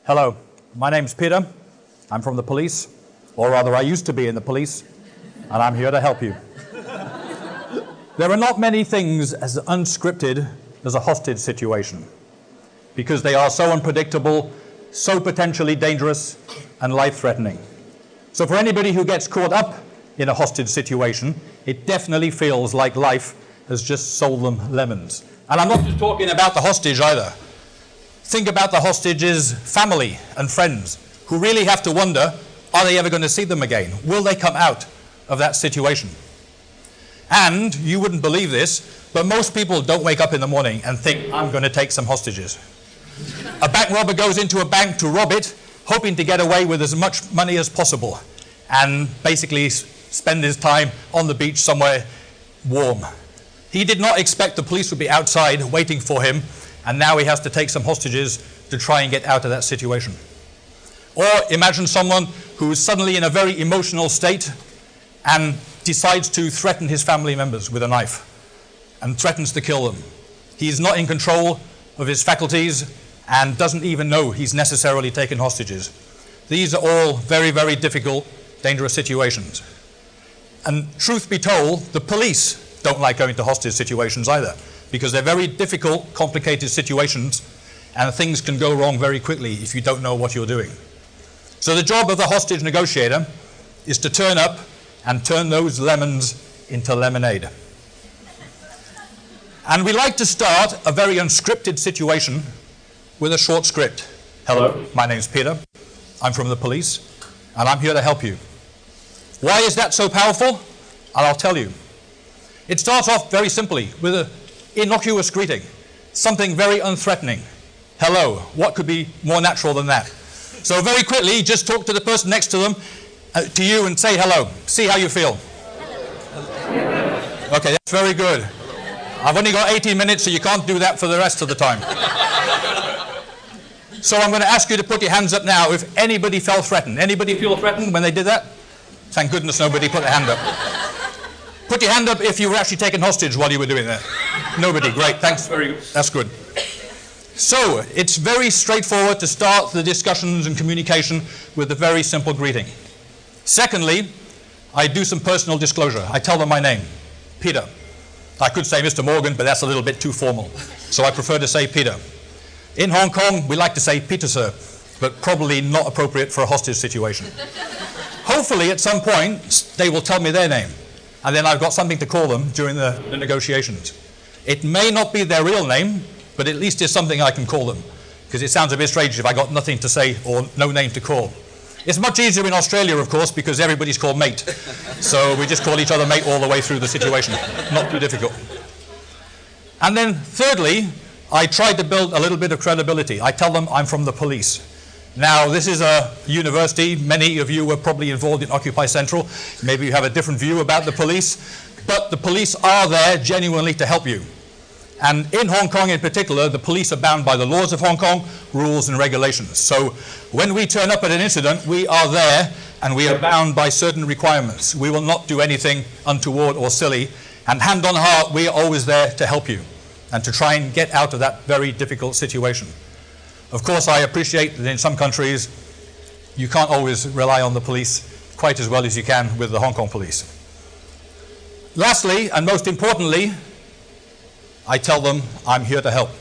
Hello, my name's Peter. I'm from the police, or rather I used to be in the police, and I'm here to help you. There are not many things as unscripted as a hostage situation, because they are so unpredictable, so potentially dangerous, and life-threatening. So for anybody who gets caught up in a hostage situation, it definitely feels like life has just sold them lemons. And I'm not just talking about the hostage either. Think about the hostage's family and friends who really have to wonder, are they ever going to see them again? Will they come out of that situation? And you wouldn't believe this, but most people don't wake up in the morning and think, I'm going to take some hostages. A bank robber goes into a bank to rob it, hoping to get away with as much money as possible and basically spend his time on the beach somewhere warm. He did not expect the police would be outside waiting for him, and now he has to take some hostages to try and get out of that situation. Or imagine someone who is suddenly in a very emotional state and decides to threaten his family members with a knife and threatens to kill them. He is not in control of his faculties and doesn't even know he's necessarily taken hostages. These are all very, very difficult, dangerous situations. And truth be told, the police don't like going to hostage situations either, because they're very difficult, complicated situations, and things can go wrong very quickly if you don't know what you're doing. So the job of the hostage negotiator is to turn up and turn those lemons into lemonade. And we like to start a very unscripted situation with a short script. Hello, my name's Peter. I'm from the police, and I'm here to help you. Why is that so powerful? And I'll tell you. It starts off very simply with an innocuous greeting, something very unthreatening. Hello, what could be more natural than that? So very quickly, just talk to the person next to them, to you, and say hello. See how you feel. Okay, that's very good. I've only got 18 minutes, so you can't do that for the rest of the time. So I'm going to ask you to put your hands up now if anybody felt threatened. Anybody feel threatened when they did that? Thank goodness nobody put their hand up. Put your hand up if you were actually taken hostage while you were doing that. Nobody, great, thanks, very good. That's good. So, it's very straightforward to start the discussions and communication with a very simple greeting. Secondly, I do some personal disclosure. I tell them my name, Peter. I could say Mr. Morgan, but that's a little bit too formal. So I prefer to say Peter. In Hong Kong, we like to say Peter, sir, but probably not appropriate for a hostage situation. Hopefully, at some point, they will tell me their name, and then I've got something to call them during the negotiations. It may not be their real name, but at least it's something I can call them, because it sounds a bit strange if I got nothing to say or no name to call. It's much easier in Australia, of course, because everybody's called mate. So we just call each other mate all the way through the situation. Not too difficult. And then thirdly, I try to build a little bit of credibility. I tell them I'm from the police. Now, this is a university. Many of you were probably involved in Occupy Central. Maybe you have a different view about the police. But the police are there genuinely to help you. And in Hong Kong in particular, the police are bound by the laws of Hong Kong, rules and regulations. So when we turn up at an incident, we are there and we are bound by certain requirements. We will not do anything untoward or silly. And hand on heart, we are always there to help you and to try and get out of that very difficult situation. Of course, I appreciate that in some countries, you can't always rely on the police quite as well as you can with the Hong Kong police. Lastly, and most importantly, I tell them I'm here to help.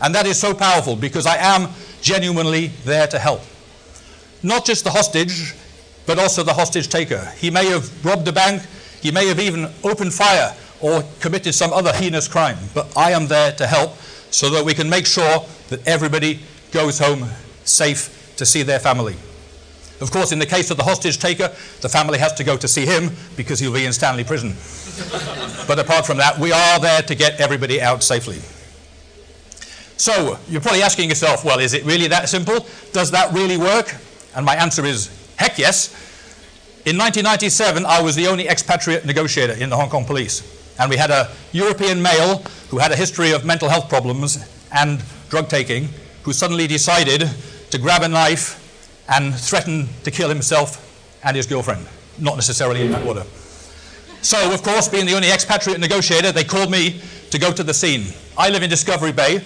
And that is so powerful because I am genuinely there to help. Not just the hostage, but also the hostage taker. He may have robbed a bank, he may have even opened fire or committed some other heinous crime, but I am there to help so that we can make sure that everybody goes home safe to see their family. Of course, in the case of the hostage taker, the family has to go to see him because he'll be in Stanley Prison. But apart from that, we are there to get everybody out safely. So, you're probably asking yourself, well, is it really that simple? Does that really work? And my answer is, heck yes. In 1997, I was the only expatriate negotiator in the Hong Kong police. And we had a European male who had a history of mental health problems and drug taking, who suddenly decided to grab a knife and threaten to kill himself and his girlfriend. Not necessarily in that order. So, of course, being the only expatriate negotiator, they called me to go to the scene. I live in Discovery Bay.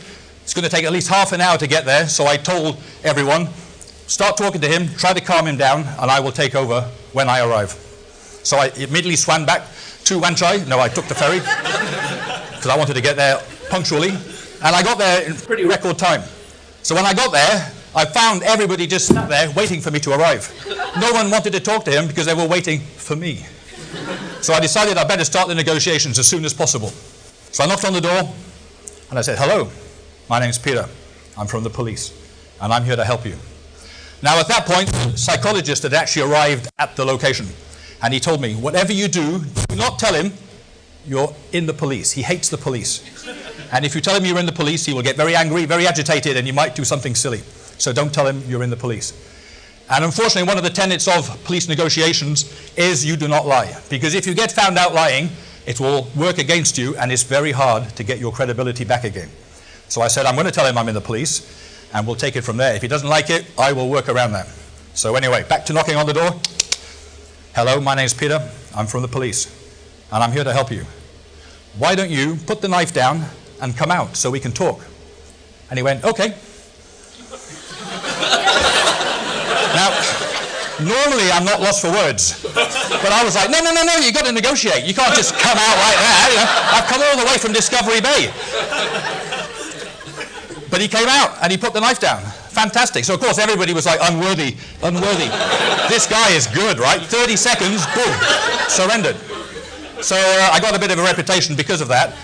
It's going to take at least half an hour to get there, so I told everyone, start talking to him, try to calm him down, and I will take over when I arrive. So I immediately swam back to Wan Chai. No, I took the ferry, because I wanted to get there punctually, and I got there in pretty record time. So when I got there, I found everybody just sat there waiting for me to arrive. No one wanted to talk to him because they were waiting for me. So I decided I better start the negotiations as soon as possible. So I knocked on the door, and I said, hello, my name's Peter. I'm from the police, and I'm here to help you. Now at that point, the psychologist had actually arrived at the location, and he told me, whatever you do not tell him you're in the police. He hates the police. And if you tell him you're in the police, he will get very angry, very agitated, and you might do something silly. So don't tell him you're in the police. And unfortunately, one of the tenets of police negotiations is you do not lie. Because if you get found out lying, it will work against you, and it's very hard to get your credibility back again. So I said, I'm going to tell him I'm in the police, and we'll take it from there. If he doesn't like it, I will work around that. So anyway, back to knocking on the door. Hello, my name's Peter. I'm from the police, and I'm here to help you. Why don't you put the knife down and come out so we can talk? And he went, okay. Now, normally I'm not lost for words, but I was like, no, you've got to negotiate. You can't just come out like that. You know? I've come all the way from Discovery Bay. But he came out and he put the knife down. Fantastic. So of course everybody was like, unworthy. This guy is good, right? 30 seconds, boom, surrendered. So I got a bit of a reputation because of that.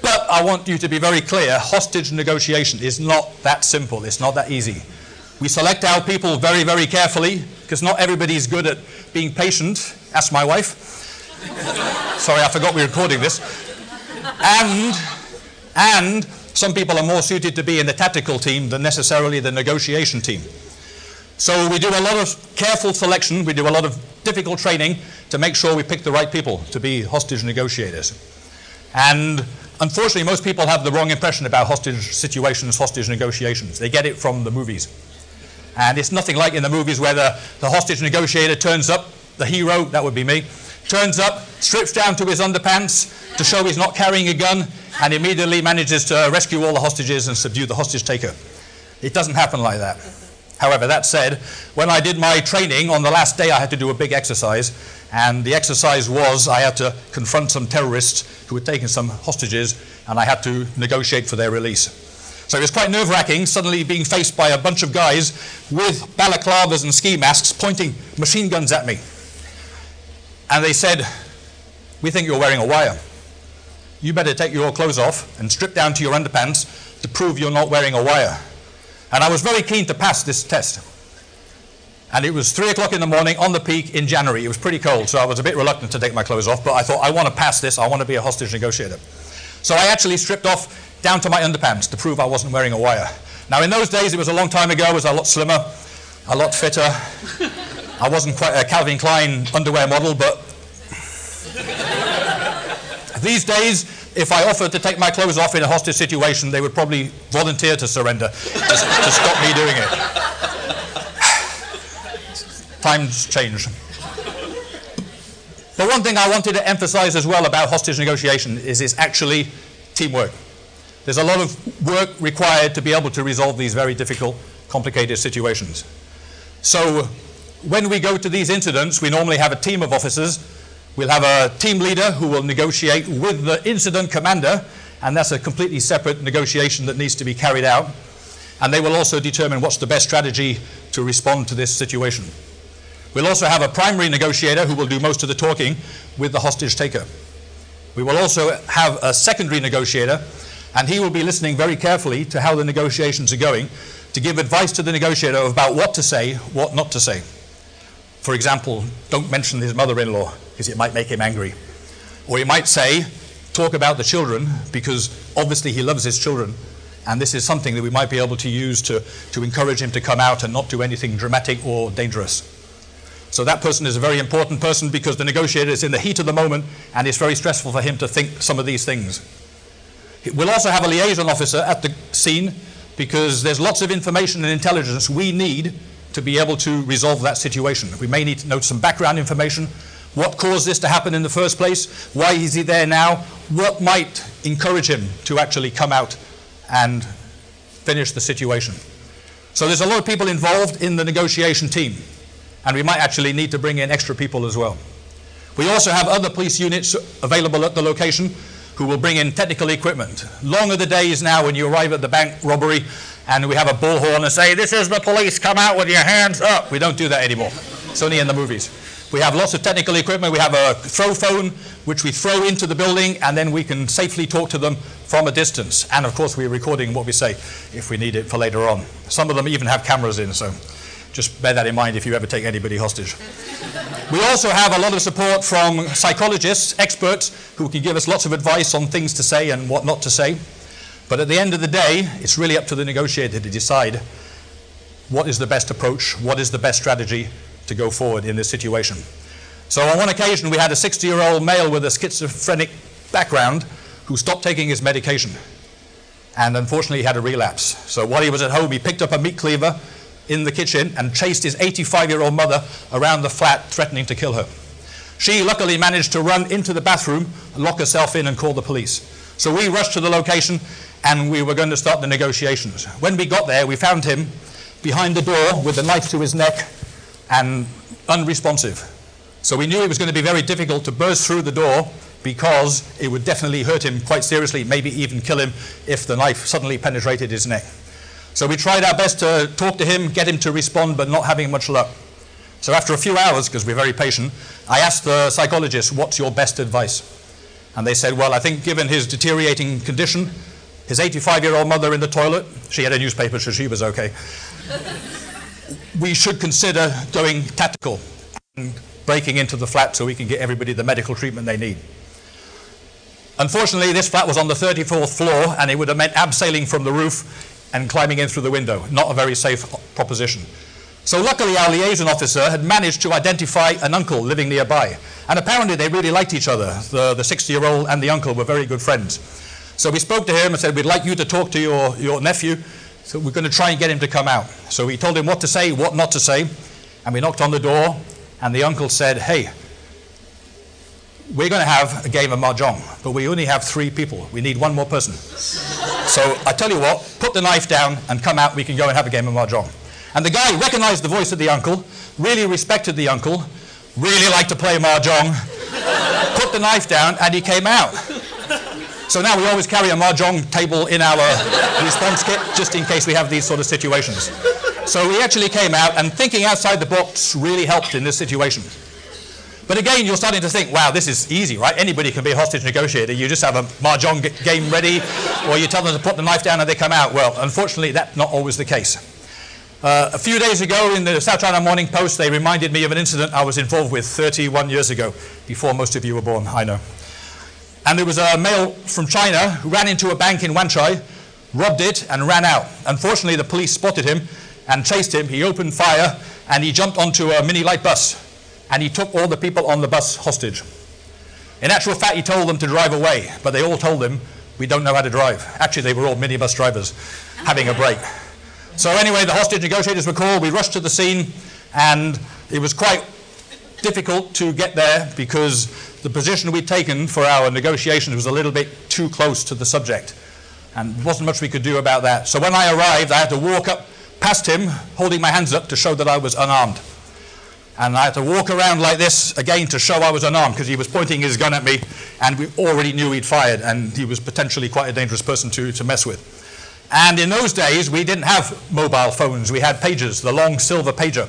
But I want you to be very clear, hostage negotiation is not that simple. It's not that easy. We select our people very, very carefully, because not everybody's good at being patient. Ask my wife. Sorry, I forgot we were recording this. And some people are more suited to be in the tactical team than necessarily the negotiation team. So we do a lot of careful selection, we do a lot of difficult training to make sure we pick the right people to be hostage negotiators. And unfortunately, most people have the wrong impression about hostage situations, hostage negotiations. They get it from the movies. And it's nothing like in the movies where the hostage negotiator turns up, the hero, that would be me, turns up, strips down to his underpants to show he's not carrying a gun, and immediately manages to rescue all the hostages and subdue the hostage taker. It doesn't happen like that. However, that said, when I did my training, on the last day I had to do a big exercise, and the exercise was I had to confront some terrorists who had taken some hostages, and I had to negotiate for their release. So it was quite nerve-wracking, suddenly being faced by a bunch of guys with balaclavas and ski masks pointing machine guns at me. And they said, we think you're wearing a wire. You better take your clothes off and strip down to your underpants to prove you're not wearing a wire. And I was very keen to pass this test. And it was 3 o'clock in the morning on the peak in January. It was pretty cold, so I was a bit reluctant to take my clothes off, but I thought, I want to pass this, I want to be a hostage negotiator. So I actually stripped off down to my underpants to prove I wasn't wearing a wire. Now in those days, it was a long time ago, I was a lot slimmer, a lot fitter. I wasn't quite a Calvin Klein underwear model, but these days, if I offered to take my clothes off in a hostage situation, they would probably volunteer to surrender to stop me doing it. Times change. But one thing I wanted to emphasize as well about hostage negotiation is it's actually teamwork. There's a lot of work required to be able to resolve these very difficult, complicated situations. So when we go to these incidents, we normally have a team of officers. We'll have a team leader who will negotiate with the incident commander, and that's a completely separate negotiation that needs to be carried out. And they will also determine what's the best strategy to respond to this situation. We'll also have a primary negotiator who will do most of the talking with the hostage taker. We will also have a secondary negotiator, and he will be listening very carefully to how the negotiations are going to give advice to the negotiator about what to say, what not to say. For example, don't mention his mother-in-law, because it might make him angry. Or he might say, talk about the children, because obviously he loves his children, and this is something that we might be able to use to encourage him to come out and not do anything dramatic or dangerous. So that person is a very important person, because the negotiator is in the heat of the moment, and it's very stressful for him to think some of these things. We'll also have a liaison officer at the scene, because there's lots of information and intelligence we need to be able to resolve that situation. We may need to know some background information. What caused this to happen in the first place? Why is he there now? What might encourage him to actually come out and finish the situation. So there's a lot of people involved in the negotiation team, and we might actually need to bring in extra people as well. We also have other police units available at the location who will bring in technical equipment. Long are the days now when you arrive at the bank robbery and we have a bullhorn and say, "This is the police, come out with your hands up." We don't do that anymore. It's only in the movies. We have lots of technical equipment. We have a throw phone, which we throw into the building, and then we can safely talk to them from a distance. And of course, we're recording what we say if we need it for later on. Some of them even have cameras in, so just bear that in mind if you ever take anybody hostage. We also have a lot of support from psychologists, experts, who can give us lots of advice on things to say and what not to say. But at the end of the day, it's really up to the negotiator to decide what is the best approach, what is the best strategy to go forward in this situation. So on one occasion, we had a 60-year-old male with a schizophrenic background who stopped taking his medication. And unfortunately, he had a relapse. So while he was at home, he picked up a meat cleaver in the kitchen and chased his 85-year-old mother around the flat, threatening to kill her. She luckily managed to run into the bathroom, lock herself in, and call the police. So we rushed to the location, and we were going to start the negotiations. When we got there, we found him behind the door with a knife to his neck and unresponsive. So we knew it was going to be very difficult to burst through the door, because it would definitely hurt him quite seriously, maybe even kill him if the knife suddenly penetrated his neck. So we tried our best to talk to him, get him to respond, but not having much luck. So after a few hours, because we're very patient, I asked the psychologist, "What's your best advice?" And they said, "Well, I think given his deteriorating condition, his 85-year-old mother in the toilet," she had a newspaper, so she was okay, "we should consider going tactical and breaking into the flat so we can get everybody the medical treatment they need." Unfortunately, this flat was on the 34th floor, and it would have meant abseiling from the roof and climbing in through the window. Not a very safe proposition. So luckily, our liaison officer had managed to identify an uncle living nearby. And apparently, they really liked each other. The 60-year-old and the uncle were very good friends. So we spoke to him and said, "We'd like you to talk to your nephew. So we're going to try and get him to come out." So we told him what to say, what not to say. And we knocked on the door, and the uncle said, "Hey, we're going to have a game of mahjong, but we only have 3 people. We need 1 more person. So I tell you what, put the knife down and come out. We can go and have a game of mahjong." And the guy recognized the voice of the uncle, really respected the uncle, really liked to play mahjong, put the knife down, and he came out. So now we always carry a mahjong table in our response kit, just in case we have these sort of situations. So he actually came out, and thinking outside the box really helped in this situation. But again, you're starting to think, wow, this is easy, right? Anybody can be a hostage negotiator. You just have a mahjong game ready, or you tell them to put the knife down and they come out. Well, unfortunately, that's not always the case. A few days ago in the South China Morning Post, they reminded me of an incident I was involved with 31 years ago, before most of you were born, I know. And there was a male from China who ran into a bank in Wanchai, robbed it, and ran out. Unfortunately, the police spotted him and chased him. He opened fire, and he jumped onto a mini light bus, and he took all the people on the bus hostage. In actual fact, he told them to drive away, but they all told him, "We don't know how to drive." Actually, they were all minibus drivers having a break. So anyway, the hostage negotiators were called. We rushed to the scene, and it was quite difficult to get there because the position we'd taken for our negotiations was a little bit too close to the subject, and there wasn't much we could do about that. So when I arrived, I had to walk up past him, holding my hands up to show that I was unarmed. And I had to walk around like this again to show I was unarmed, because he was pointing his gun at me, and we already knew he'd fired, and he was potentially quite a dangerous person to mess with. And in those days, we didn't have mobile phones. We had pagers, the long silver pager.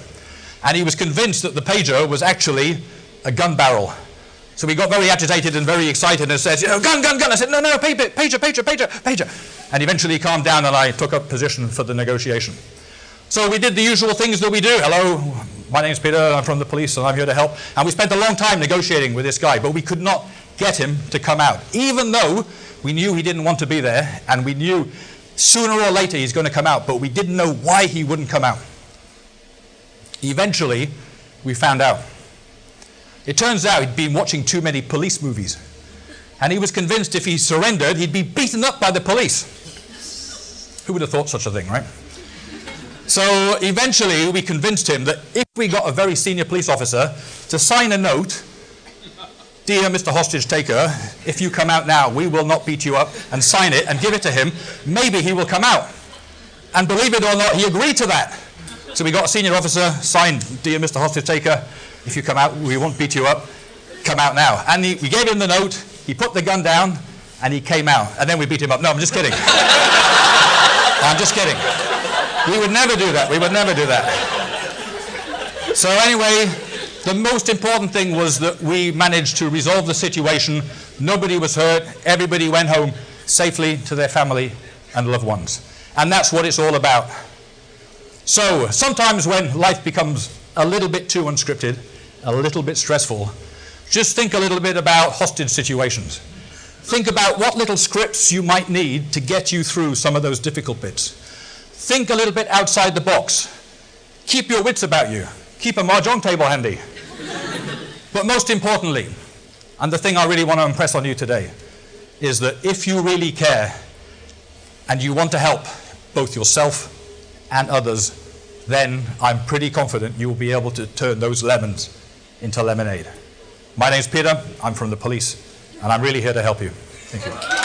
And he was convinced that the pager was actually a gun barrel. So he got very agitated and very excited and said, "Gun, gun, gun." I said, "No, no, pager, pager, pager, pager, pager." And eventually he calmed down, and I took up position for the negotiation. So we did the usual things that we do. "Hello, my name's Peter, I'm from the police, and I'm here to help." And we spent a long time negotiating with this guy, but we could not get him to come out, even though we knew he didn't want to be there, and we knew sooner or later he's going to come out, but we didn't know why he wouldn't come out. Eventually, we found out. It turns out he'd been watching too many police movies, and he was convinced if he surrendered, he'd be beaten up by the police. Who would have thought such a thing, right? So eventually, we convinced him that if we got a very senior police officer to sign a note, "Dear Mr. Hostage Taker, if you come out now, we will not beat you up," and sign it and give it to him, maybe he will come out. And believe it or not, he agreed to that. So we got a senior officer signed, "Dear Mr. Hostage Taker, if you come out, we won't beat you up. Come out now." And we gave him the note, he put the gun down, and he came out. And then we beat him up. No, I'm just kidding. I'm just kidding. We would never do that. We would never do that. So anyway, the most important thing was that we managed to resolve the situation. Nobody was hurt. Everybody went home safely to their family and loved ones. And that's what it's all about. So sometimes when life becomes a little bit too unscripted, a little bit stressful, just think a little bit about hostage situations. Think about what little scripts you might need to get you through some of those difficult bits. Think a little bit outside the box. Keep your wits about you. Keep a mahjong table handy. But most importantly, and the thing I really want to impress on you today, is that if you really care and you want to help both yourself and others, then I'm pretty confident you will be able to turn those lemons into lemonade. My name's Peter, I'm from the police, and I'm really here to help you. Thank you.